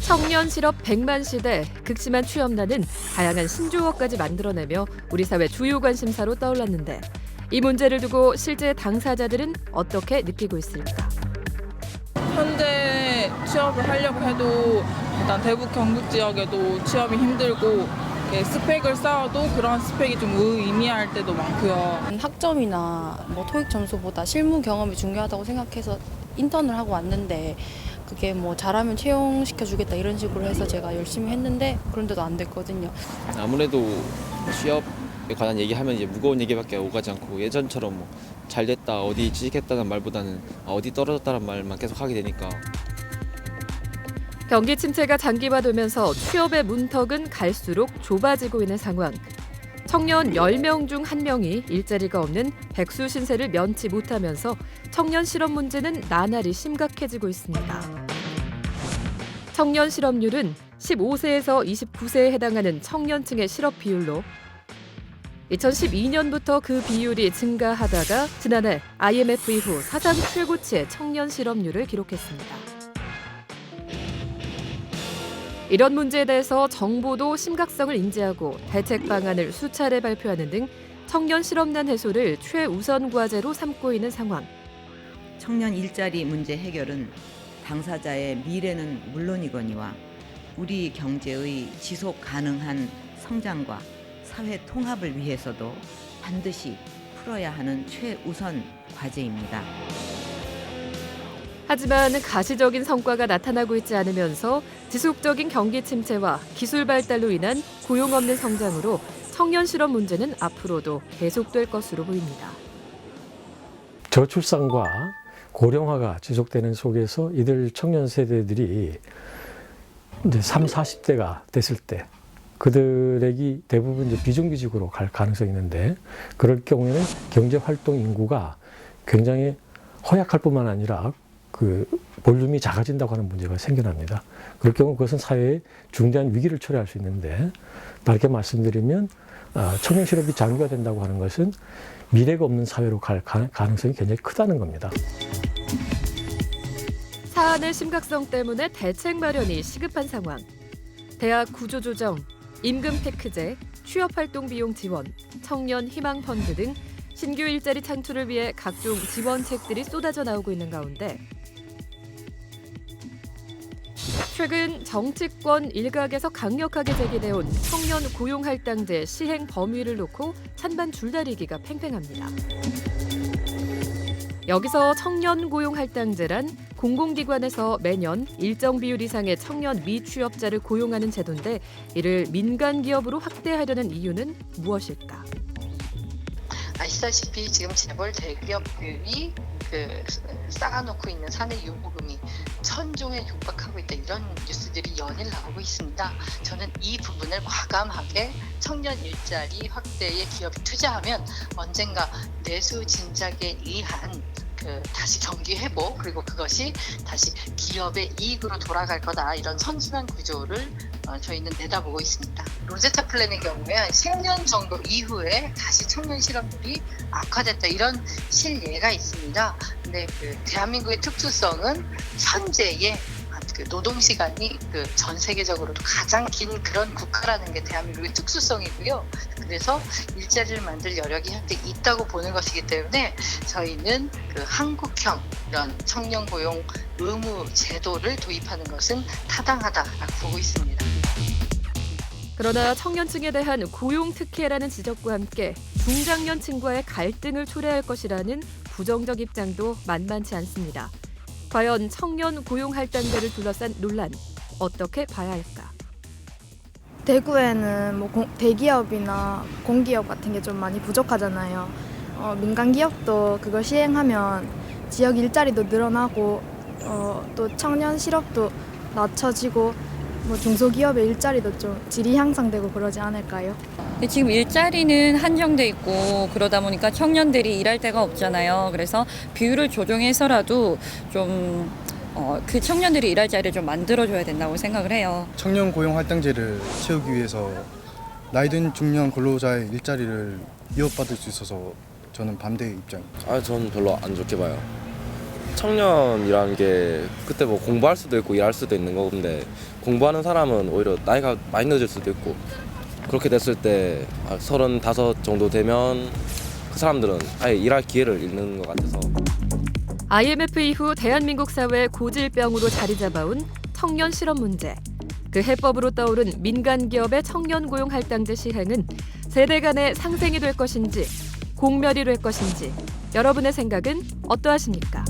청년 실업 100만 시대, 극심한 취업난은 다양한 신조어까지 만들어내며 우리 사회 주요 관심사로 떠올랐는데 이 문제를 두고 실제 당사자들은 어떻게 느끼고 있을까? 현재 취업을 하려고 해도 일단 대북 경북 지역에도 취업이 힘들고 스펙을 쌓아도 그런 스펙이 좀 의미할 때도 많고요. 학점이나 토익 점수보다 실무 경험이 중요하다고 생각해서 인턴을 하고 왔는데 그게 잘하면 채용시켜주겠다 이런 식으로 해서 제가 열심히 했는데 그런데도 안 됐거든요. 아무래도 취업에 관한 얘기하면 이제 무거운 얘기밖에 오가지 않고 예전처럼 잘 됐다, 어디 취직했다는 말보다는 어디 떨어졌다는 말만 계속 하게 되니까. 경기 침체가 장기화되면서 취업의 문턱은 갈수록 좁아지고 있는 상황. 청년 10명 중 1명이 일자리가 없는 백수 신세를 면치 못하면서 청년 실업 문제는 나날이 심각해지고 있습니다. 청년 실업률은 15세에서 29세에 해당하는 청년층의 실업 비율로 2012년부터 그 비율이 증가하다가 지난해 IMF 이후 사상 최고치의 청년 실업률을 기록했습니다. 이런 문제에 대해서 정부도 심각성을 인지하고 대책 방안을 수차례 발표하는 등 청년 실업난 해소를 최우선 과제로 삼고 있는 상황. 청년 일자리 문제 해결은 당사자의 미래는 물론이거니와 우리 경제의 지속 가능한 성장과 사회 통합을 위해서도 반드시 풀어야 하는 최우선 과제입니다. 하지만 가시적인 성과가 나타나고 있지 않으면서 지속적인 경기 침체와 기술 발달로 인한 고용 없는 성장으로 청년 실업 문제는 앞으로도 계속될 것으로 보입니다. 저출산과 고령화가 지속되는 속에서 이들 청년 세대들이 이제 30, 40대가 됐을 때 그들에게 대부분 이제 비정규직으로 갈 가능성이 있는데 그럴 경우에는 경제활동 인구가 굉장히 허약할 뿐만 아니라 그 볼륨이 작아진다고 하는 문제가 생겨납니다. 그럴 경우 그것은 사회에 중대한 위기를 초래할 수 있는데 다르게 말씀드리면 청년 실업이 장기화된다고 하는 것은 미래가 없는 사회로 갈 가능성이 굉장히 크다는 겁니다. 사안의 심각성 때문에 대책 마련이 시급한 상황. 대학 구조조정, 임금 테크제, 취업활동 비용 지원, 청년 희망 펀드 등 신규 일자리 창출을 위해 각종 지원책들이 쏟아져 나오고 있는 가운데 최근 정치권 일각에서 강력하게 제기돼온 청년 고용할당제 시행 범위를 놓고 찬반 줄다리기가 팽팽합니다. 여기서 청년 고용할당제란 공공기관에서 매년 일정 비율 이상의 청년 미취업자를 고용하는 제도인데 이를 민간 기업으로 확대하려는 이유는 무엇일까? 아시다시피 지금 재벌 대기업들이 쌓아놓고 있는 사내 유보금이 1000조에 육박하고 있다 이런 뉴스들이 연일 나오고 있습니다. 저는 이 부분을 과감하게 청년 일자리 확대에 기업이 투자하면 언젠가 내수 진작에 의한 다시 경기 회복 그리고 그것이 다시 기업의 이익으로 돌아갈 거다 이런 선순환 구조를 저희는 내다보고 있습니다. 로제타 플랜의 경우에 10년 정도 이후에 다시 청년 실업률이 악화됐다 이런 실예가 있습니다. 근데 대한민국의 특수성은 현재의 노동 시간이 전 세계적으로도 가장 긴 그런 국가라는 게 대한민국의 특수성이고요. 그래서 일자리를 만들 여력이 현재 있다고 보는 것이기 때문에 저희는 한국형 이런 청년 고용 의무 제도를 도입하는 것은 타당하다라고 보고 있습니다. 그러나 청년층에 대한 고용 특혜라는 지적과 함께 중장년층과의 갈등을 초래할 것이라는 부정적 입장도 만만치 않습니다. 과연 청년 고용할당제를 둘러싼 논란 어떻게 봐야 할까? 대구에는 대기업이나 공기업 같은 게 좀 많이 부족하잖아요. 민간 기업도 그걸 시행하면 지역 일자리도 늘어나고 또 청년 실업도 낮춰지고 중소기업의 일자리도 좀 질이 향상되고 그러지 않을까요? 근데 지금 일자리는 한정돼 있고 그러다 보니까 청년들이 일할 데가 없잖아요. 그래서 비율을 조정해서라도 좀 그 청년들이 일할 자리를 좀 만들어줘야 된다고 생각을 해요. 청년 고용 할당제를 채우기 위해서 나이 든 중년 근로자의 일자리를 이어받을 수 있어서 저는 반대 입장입니다. 저는 별로 안 좋게 봐요. 청년이라는 게 그때 뭐 공부할 수도 있고 일할 수도 있는 건데 공부하는 사람은 오히려 나이가 많이 늦을 수도 있고 그렇게 됐을 때 35 정도 되면 그 사람들은 아예 일할 기회를 잃는 것 같아서 IMF 이후 대한민국 사회의 고질병으로 자리 잡아온 청년 실업 문제. 그 해법으로 떠오른 민간 기업의 청년 고용 할당제 시행은 세대 간의 상생이 될 것인지 공멸이 될 것인지 여러분의 생각은 어떠하십니까?